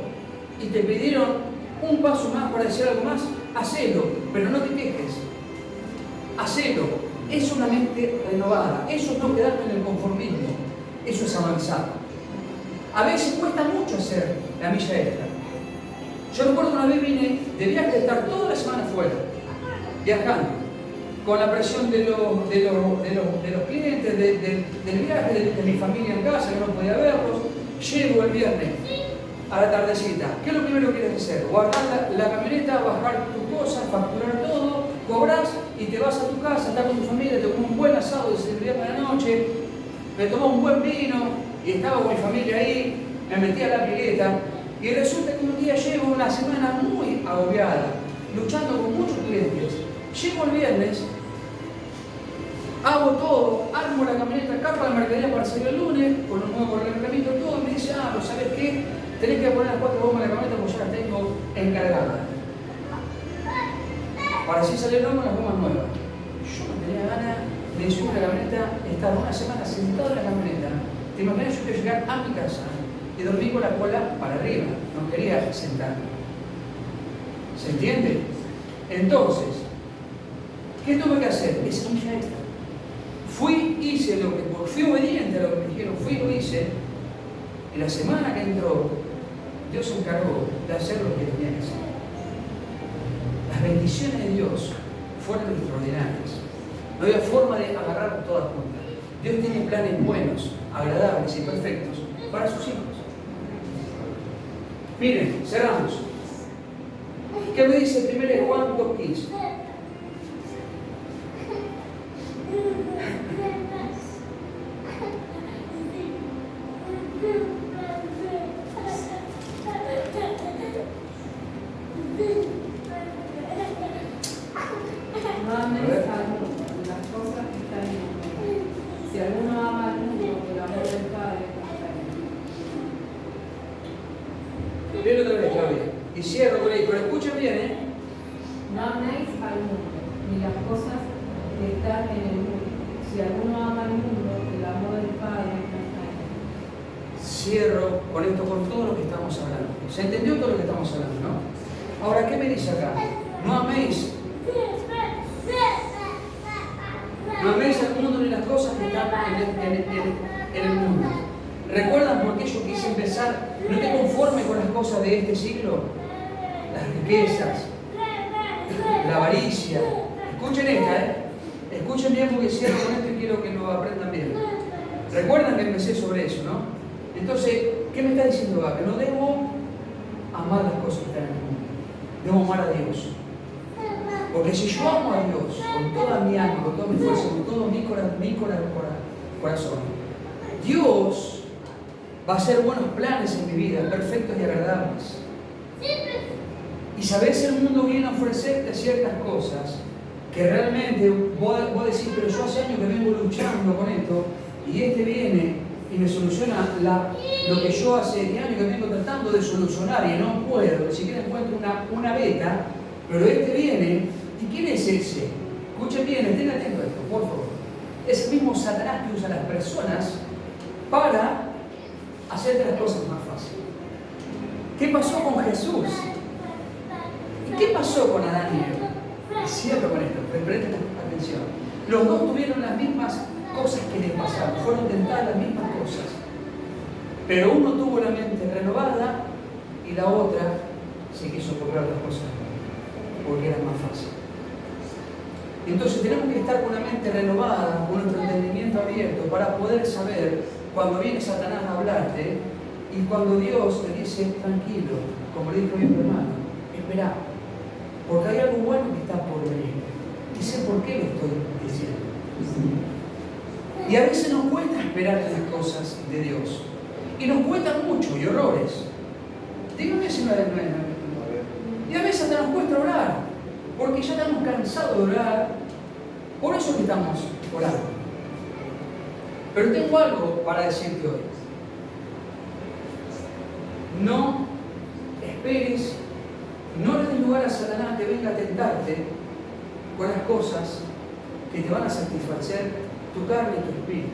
y te pidieron un paso más para decir algo más? Hacelo, pero no te quejes. Hacelo. Es una mente renovada. Eso es no quedarte en el conformismo. Eso es avanzar. A veces cuesta mucho hacer la milla extra. Yo recuerdo una vez vine de viaje de estar toda la semana fuera, viajando, con la presión de los clientes, del viaje, de mi familia en casa, que no podía verlos. Llego el viernes a la tardecita. ¿Qué es lo primero que quieres hacer? Guardar la camioneta, bajar tus cosas, facturar todo, cobras y te vas a tu casa, estar con tu familia, te comes un buen asado desde el viernes a la noche. Me tomó un buen vino y estaba con mi familia ahí, me metí a la pileta y resulta que un día llego una semana muy agobiada, luchando con muchos clientes. Llego el viernes, hago todo, armo la camioneta, cargo la mercadería para salir el lunes, con un nuevo reglamento, todo, y me dice, pues ¿sabes qué? Tenés que poner las 4 bombas en la camioneta porque ya las tengo encargadas. Para así salir el lomo las gomas nuevas. Yo no tenía ganas de subir a la camioneta, estar una semana sentado en la camioneta. Te imaginas, yo quiero llegar a mi casa y dormir con la cola para arriba. No quería sentarme. ¿Se entiende? Entonces, ¿qué tuve que hacer? Esa milla extra. Hice lo que, fui obediente a lo que me dijeron, fui y lo hice. Y la semana que entró, Dios se encargó de hacer lo que tenía que hacer. Las bendiciones de Dios fueron extraordinarias. No había forma de agarrar todas juntas. Dios tiene planes buenos, agradables y perfectos para sus hijos. Miren, cerramos. ¿Qué me dice 1 Juan 2:15? No ames al mundo, las cosas que están en el mundo. Si alguno ama al mundo, el amor del Padre no está en él. Léelo otra vez, Claudia. Y cierro con ahí, pero escuchen bien, ¿eh? No améis al mundo, ni las cosas que están en el mundo. Si alguno ama al mundo, el amor del Padre no está en él. Cierro con esto, con todo lo que estamos hablando. ¿Se entendió todo lo que estamos hablando, no? Ahora, ¿qué me dice acá? No améis. No améis al mundo ni las cosas que están en el mundo. ¿Recuerdan por qué yo quise empezar? No te conformes con las cosas de este siglo. Las riquezas, la avaricia. Escuchen esta, ¿eh? Escuchen bien porque cierro con esto y quiero que lo aprendan bien. Recuerdan que empecé sobre eso, ¿no? Entonces, ¿qué me está diciendo acá? Que no debo amar las cosas que están en el mundo. Debo amar a Dios. Porque si yo amo a Dios con toda mi alma, con toda mi fuerza, con todo mi corazón, Dios va a hacer buenos planes en mi vida, perfectos y agradables. Y sabes, el mundo viene a ofrecerte ciertas cosas que realmente vos decís, pero yo hace años que vengo luchando con esto, y este viene y me soluciona lo que yo hace años que vengo tratando de solucionar y no puedo, ni siquiera encuentro una beta, pero este viene. ¿Y quién es ese? Escuchen bien, estén atentos a esto, por favor. Es el mismo Satanás que usa a las personas para hacerte las cosas más fáciles. ¿Qué pasó con Jesús? ¿Y qué pasó con Adán y Eva? Y cierro con esto, presten atención. Los dos tuvieron las mismas cosas que les pasaron, fueron tentadas las mismas cosas. Pero uno tuvo la mente renovada y la otra se quiso cobrar las cosas porque era más fácil. Entonces tenemos que estar con la mente renovada, con nuestro entendimiento abierto para poder saber cuando viene Satanás a hablarte y cuando Dios te dice tranquilo, como le dijo mi hermano, espera, porque hay algo bueno que está por venir. Y sé por qué lo estoy diciendo. Y a veces nos cuesta esperar las cosas de Dios. Y nos cuestan mucho y horrores. Dígame si no es. Y a veces hasta nos cuesta orar, porque ya estamos cansados de orar. Por eso que estamos orando. Pero tengo algo para decirte hoy. No esperes, no le des lugar a Satanás que venga a tentarte con las cosas que te van a satisfacer tu carne y tu espíritu.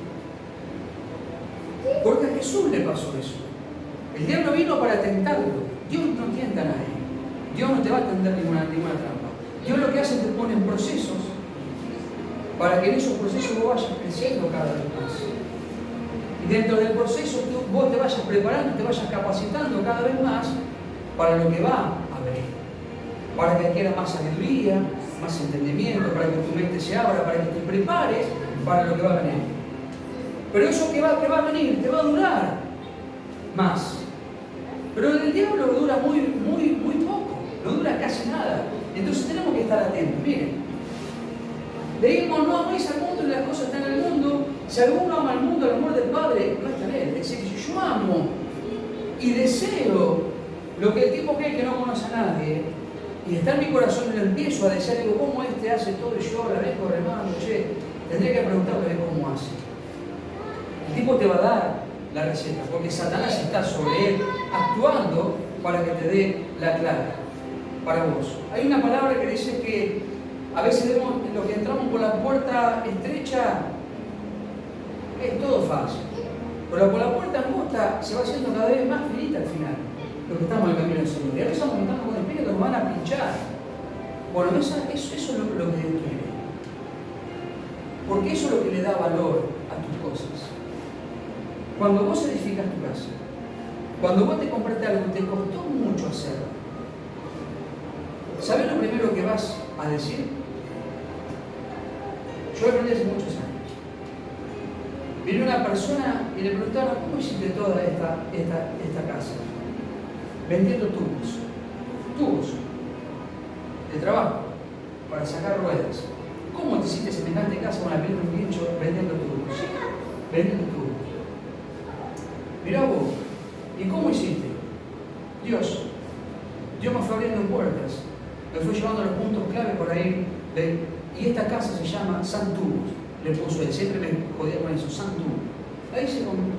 Porque a Jesús le pasó eso. El diablo vino para tentarlo. Dios no tienta a nadie. Dios no te va a tender ninguna trampa. Dios lo que hace es te pone en procesos para que en esos procesos vos vayas creciendo cada vez más. Y dentro del proceso vos te vayas preparando, te vayas capacitando cada vez más para lo que va a venir. Para que adquieras más sabiduría, más entendimiento, para que tu mente se abra, para que te prepares para lo que va a venir. Pero eso que va a venir te va a durar más. Pero el diablo dura muy poco, no dura casi nada. Entonces tenemos que estar atentos. Miren, leímos, no améis al mundo y las cosas están en el mundo. Si alguno ama al mundo, el amor del Padre no está en él. Es decir, si yo amo y deseo lo que el tipo que no conoce a nadie, y está en mi corazón y lo empiezo a desear, digo, ¿cómo este hace todo y yo la vengo remando? Tendría que preguntarle cómo hace. El tipo te va a dar la receta, porque Satanás está sobre él, actuando para que te dé la clave para vos. Hay una palabra que dice que a veces vemos en lo que entramos por la puerta estrecha, es todo fácil. Pero por la puerta angosta se va haciendo cada vez más finita al final, lo que estamos en el camino del Señor. Y a veces nos encontramos con espíritus que nos van a pinchar. Bueno, eso es lo que Dios quiere. Porque eso es lo que le da valor a tus cosas. Cuando vos edificas tu casa, cuando vos te compraste algo, te costó mucho hacerlo. ¿Sabes lo primero que vas a decir? Yo aprendí hace muchos años. Vino una persona y le preguntaron, ¿cómo hiciste toda esta casa? Vendiendo tubos de trabajo para sacar ruedas. ¿Cómo te hiciste semejante casa con la piel de un bicho vendiendo tubos? Vendiendo tubos. Mirá vos, ¿y cómo hiciste? Dios me fue abriendo puertas, me fue llevando a los puntos clave por ahí, y esta casa se llama San Tubos, le puso él, siempre me jodía con eso, San Tubos. Ahí se comió.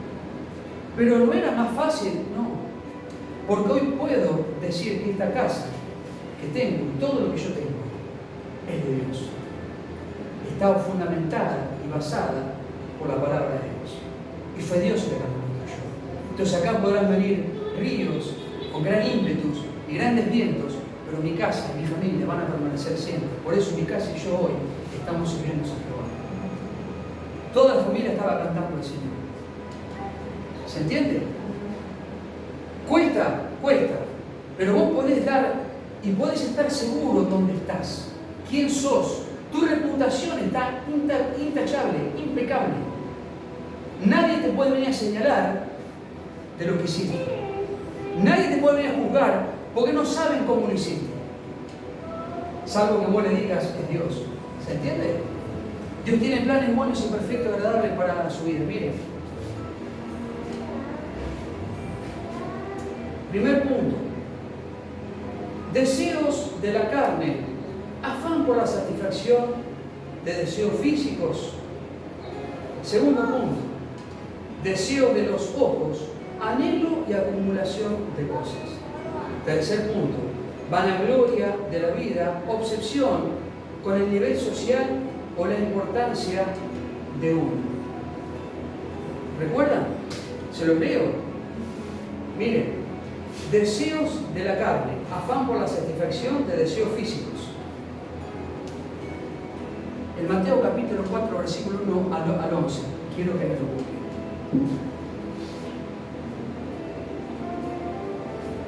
Pero no era más fácil, no, porque hoy puedo decir que esta casa que tengo, todo lo que yo tengo, es de Dios. Está fundamentada y basada por la palabra de Dios. Y fue Dios el que la construyó. Entonces acá podrán venir ríos con gran ímpetus y grandes vientos, pero mi casa y mi familia van a permanecer siempre. Por eso mi casa y yo hoy estamos sirviendo a Jehová. Toda la familia estaba cantando al Señor. ¿Se entiende? Cuesta, pero vos podés dar y podés estar seguro dónde estás, quién sos. Tu reputación está intachable, impecable. Nadie te puede venir a señalar de lo que hiciste. Nadie te puede venir a juzgar porque no saben cómo lo hiciste. Salvo que vos le digas que es Dios. ¿Se entiende? Dios tiene planes buenos y perfectos y agradables para su vida. Miren. Primer punto. Deseos de la carne. Afán por la satisfacción de deseos físicos. Segundo punto. Deseos de los ojos. Anhelo y acumulación de cosas. Tercer punto. Vanagloria de la vida. Obsesión con el nivel social o la importancia de uno. ¿Recuerdan? Se lo leo. Miren. Deseos de la carne, afán por la satisfacción de deseos físicos. En Mateo capítulo 4, versículo 1 al 11, quiero que me lo busquen.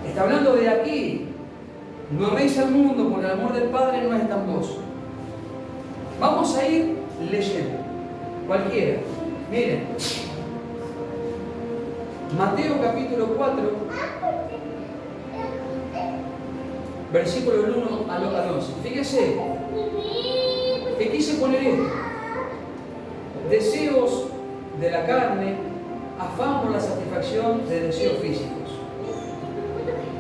Está hablando de aquí. No améis al mundo, porque el amor del Padre no está en vos. Vamos a ir leyendo. Cualquiera. Miren. Mateo capítulo 4. Versículo del 1 al 11. Fíjese, que quise poner esto. Deseos de la carne, afán por la satisfacción de deseos físicos.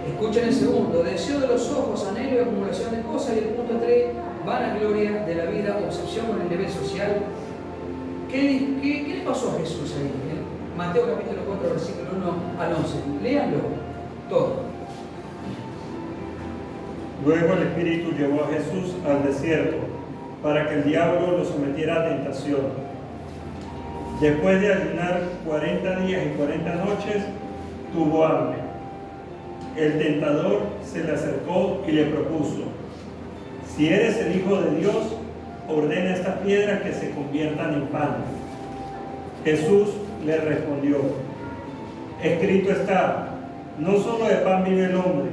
Escuchen el segundo. Deseo de los ojos, anhelo y acumulación de cosas. Y el punto 3, vanagloria de la vida, obsesión con el nivel social. ¿Qué le pasó a Jesús ahí? Mateo capítulo 4, versículo 1 al 11. Léanlo todo. Luego el Espíritu llevó a Jesús al desierto para que el diablo lo sometiera a tentación. Después de ayunar 40 días y 40 noches, tuvo hambre. El tentador se le acercó y le propuso: si eres el Hijo de Dios, ordena a estas piedras que se conviertan en pan. Jesús le respondió: escrito está, no solo de pan vive el hombre,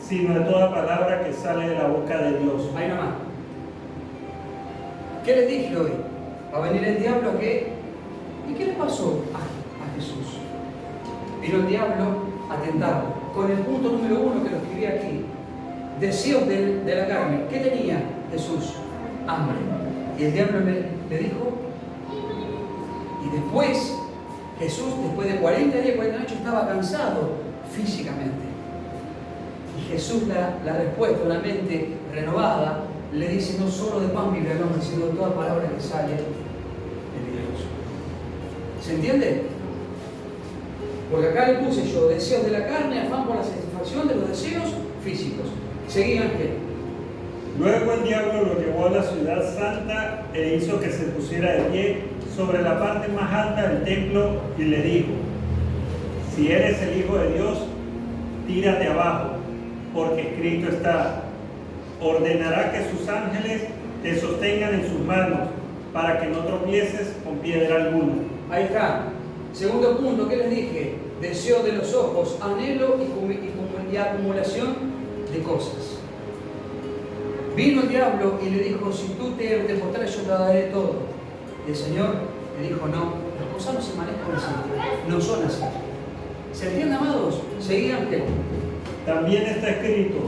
sino de toda palabra que sale de la boca de Dios. Ahí nomás. ¿Qué les dije hoy? ¿Va a venir el diablo qué? ¿Y qué le pasó a Jesús? Vino el diablo a tentarlo. Con el punto número 1 que lo escribí aquí. Deseos de la carne. ¿Qué tenía Jesús? Hambre. Y el diablo le dijo. Y después, Jesús, después de 40 días y 40 noches, estaba cansado físicamente. Y Jesús, la respuesta, una mente renovada, le dice: no solo de pan vive el hombre, sino de toda palabra que sale de Dios. ¿Se entiende? Porque acá le puse yo: deseos de la carne, afán por la satisfacción de los deseos físicos. Seguí, Ángel. Luego el diablo lo llevó a la ciudad santa e hizo que se pusiera de pie sobre la parte más alta del templo y le dijo: si eres el Hijo de Dios, tírate abajo, porque escrito está: ordenará que sus ángeles te sostengan en sus manos, para que no tropieces con piedra alguna. Ahí está. Segundo punto, ¿qué les dije? Deseo de los ojos, anhelo y acumulación de cosas. Vino el diablo y le dijo: si tú te postrares, yo te daré todo. Y el Señor le dijo: no, las cosas no se manejan así, no son así. ¿Se entiende, amados? Seguí, Ángel. También está escrito: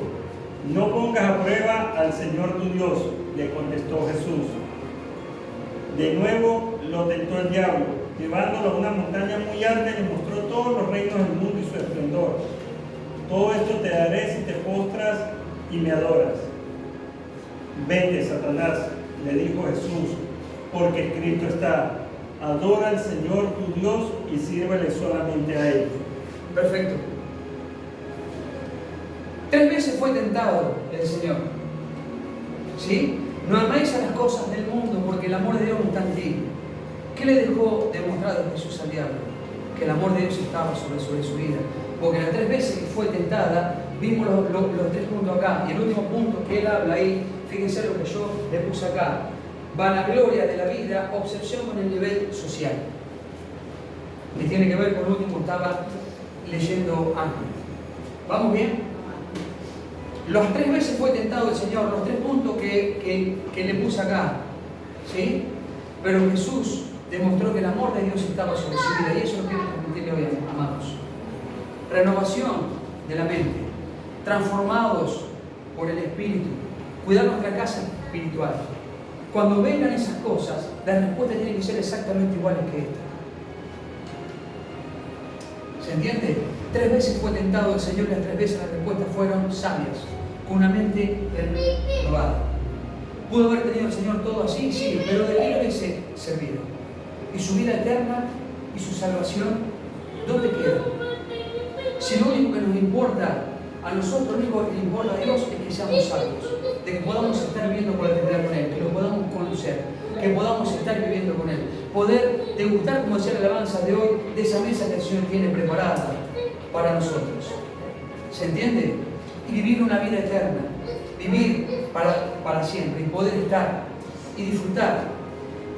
no pongas a prueba al Señor tu Dios, le contestó Jesús. De nuevo lo tentó el diablo, llevándolo a una montaña muy alta y le mostró todos los reinos del mundo y su esplendor. Todo esto te daré si te postras y me adoras. Vete, Satanás, le dijo Jesús, porque escrito está: adora al Señor tu Dios y sírvele solamente a Él. Perfecto. 3 veces fue tentado el Señor. ¿Sí? No amáis a las cosas del mundo, porque el amor de Dios no está en ti. ¿Qué le dejó demostrado Jesús al diablo? Que el amor de Dios estaba sobre su vida. Porque las 3 veces que fue tentada, vimos los 3 puntos acá. Y el último punto que él habla ahí, fíjense lo que yo le puse acá: vanagloria de la vida, obsesión con el nivel social. Y tiene que ver con el último que estaba leyendo antes. ¿Vamos bien? Las 3 veces fue tentado el Señor, los 3 puntos que le puse acá. ¿Sí? Pero Jesús demostró que el amor de Dios estaba sobre su vida. Y eso es lo que quiero transmitirle hoy, amados. renovación de la mente, transformados por el Espíritu, cuidar nuestra casa espiritual. Cuando vengan esas cosas, la respuesta tiene que ser exactamente igual que esta. ¿Se entiende? 3 veces fue tentado el Señor y las 3 veces las respuestas fueron sabias, con una mente renovada. ¿Pudo haber tenido el Señor todo así? Sí, pero ¿de qué le hubiese servido? ¿Y su vida eterna y su salvación? ¿Dónde queda? Si lo único que nos importa a nosotros, lo único que le importa a Dios es que seamos salvos, de que podamos estar viviendo por la eternidad con Él, que lo podamos conocer, que podamos estar viviendo con Él, poder degustar, como decía la alabanza de hoy, de esa mesa que el Señor tiene preparada para nosotros. ¿Se entiende? Y vivir una vida eterna, vivir para siempre y poder estar y disfrutar.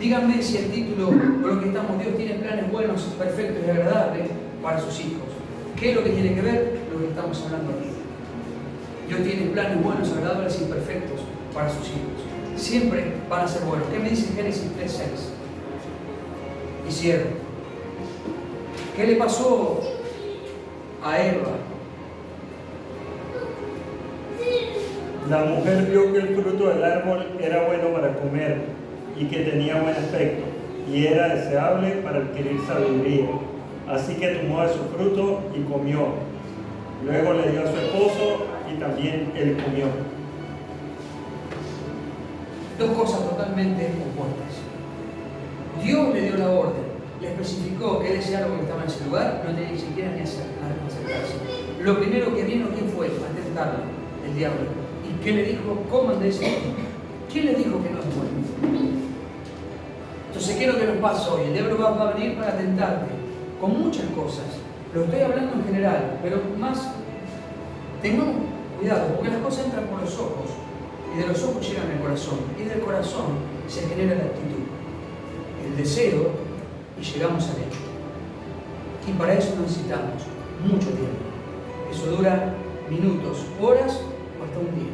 Díganme si el título o lo que estamos, Dios tiene planes buenos, perfectos y agradables para sus hijos. ¿Qué es lo que tiene que ver lo que estamos hablando aquí? Dios tiene planes buenos, agradables y perfectos para sus hijos. Siempre van a ser buenos. ¿Qué me dice Génesis 3:6? Y cierro. ¿Qué le pasó a Eva? La mujer vio que el fruto del árbol era bueno para comer y que tenía buen aspecto y era deseable para adquirir sabiduría. Así que tomó de su fruto y comió. Luego le dio a su esposo y también él comió. Dos cosas totalmente opuestas. Dios le dio la orden, le especificó que ese árbol que estaba en ese lugar no tenía ni siquiera ni acercarse. Lo primero que vino, ¿quién fue? A tentarlo, el diablo. ¿Y qué le dijo? Coman de ese árbol. ¿Quién le dijo que no es bueno? Entonces, ¿qué es lo que nos pasa hoy? El diablo va a venir para tentarte con muchas cosas. Lo estoy hablando en general, pero más tengamos cuidado, porque las cosas entran por los ojos y de los ojos llegan al corazón y del corazón se genera la actitud, el deseo y llegamos al hecho. Y para eso necesitamos mucho tiempo. Eso dura minutos, horas o hasta un día.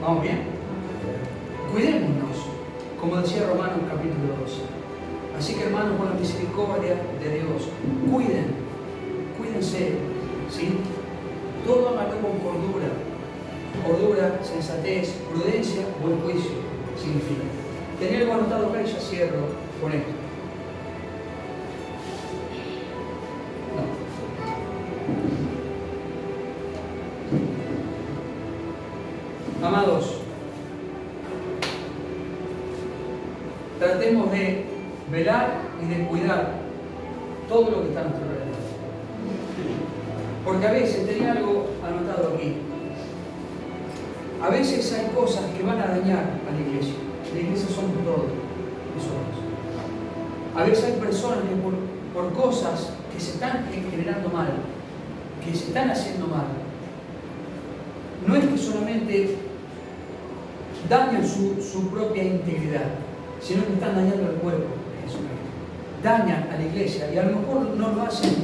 ¿Vamos bien? Cuidémonos, como decía Romanos capítulo 12. Así que hermanos, con la misericordia de Dios, cuídense, ¿sí? Todo háganlo con cordura, sensatez, prudencia, buen juicio, significa. Tenía algo anotado acá y ya cierro con esto. No. Amados, tratemos de velar y de cuidar todo lo que está a nuestro alrededor. Porque a veces, tenía algo anotado aquí, a veces hay cosas que van a dañar a la iglesia. La iglesia somos todos nosotros. A veces hay personas que por cosas que se están generando mal, que se están haciendo mal, no es que solamente dañan su propia integridad, sino que están dañando el cuerpo de Jesucristo. Dañan a la iglesia y a lo mejor no lo hacen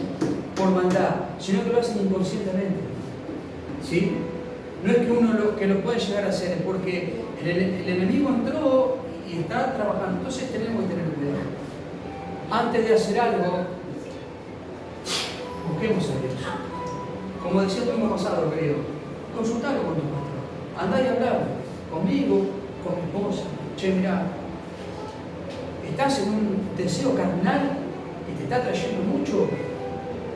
por maldad, sino que lo hacen inconscientemente. ¿Sí? No es que uno que lo puede llegar a hacer, es porque el enemigo entró y está trabajando. Entonces tenemos que tener cuidado. Antes de hacer algo, busquemos a Dios. Como decía el domingo pasado, querido, consultalo con tu pastor. Andá y hablar conmigo, con mi esposa. Che, mirá, estás en un deseo carnal que te está trayendo mucho.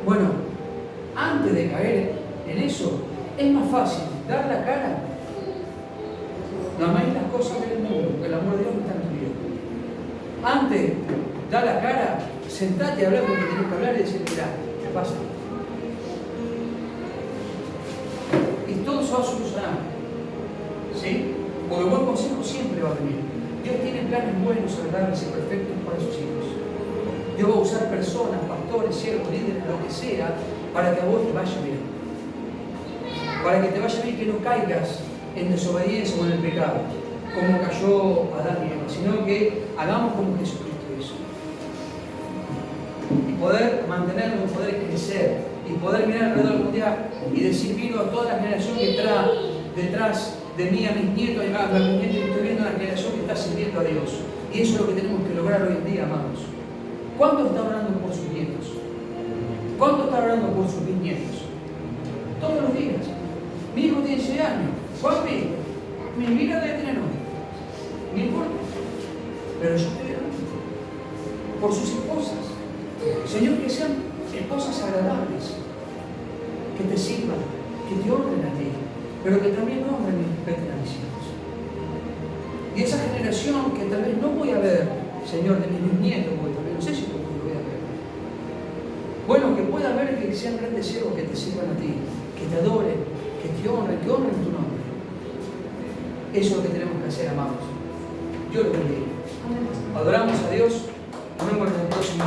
Bueno, antes de caer en eso, es más fácil dar la cara. No améis las cosas del mundo, porque el amor de Dios no está en tu vida. Antes, da la cara, sentate a hablar con lo que tenés que hablar y decir, mirá, ¿qué pasa? Y todo se va a solucionar. ¿Sí? Porque el buen consejo siempre va a venir. Dios tiene planes buenos, agradables y perfectos para sus hijos. Dios va a usar personas, pastores, siervos, líderes, lo que sea, para que a vos te vaya bien. Para que te vaya bien, que no caigas en desobediencia o en el pecado, como cayó Adán y Eva, sino que hagamos como Jesucristo hizo. Y poder mantenernos, poder crecer, y poder mirar alrededor algún día y decir, vino a toda la generación que está detrás de mí, a mis nietos, a mis nietos, que estoy viendo una generación que está sirviendo a Dios. Y eso es lo que tenemos que lograr hoy en día, amados. ¿Cuántos están orando por por sus nietos? ¿Cuánto está orando por sus bisnietos? Todos los días. Mi hijo tiene 6 años. Papi, mi vida debe tener hoy. No importa. Pero yo estoy orando por sus esposas. Señor, que sean esposas agradables, que te sirvan, que te honren a ti, pero que también honren y respeten a mis hijos. Y esa generación que tal vez no voy a ver, Señor, de mis nietos, porque también no sé si lo voy a ver. Bueno, que pueda ver que sean grandes siervos que te sirvan a ti, que te adoren, que te honren, que honren tu nombre. Eso es lo que tenemos que hacer, amados. Yo lo bendiga. Adoramos a Dios. Nos vemos en el próximo.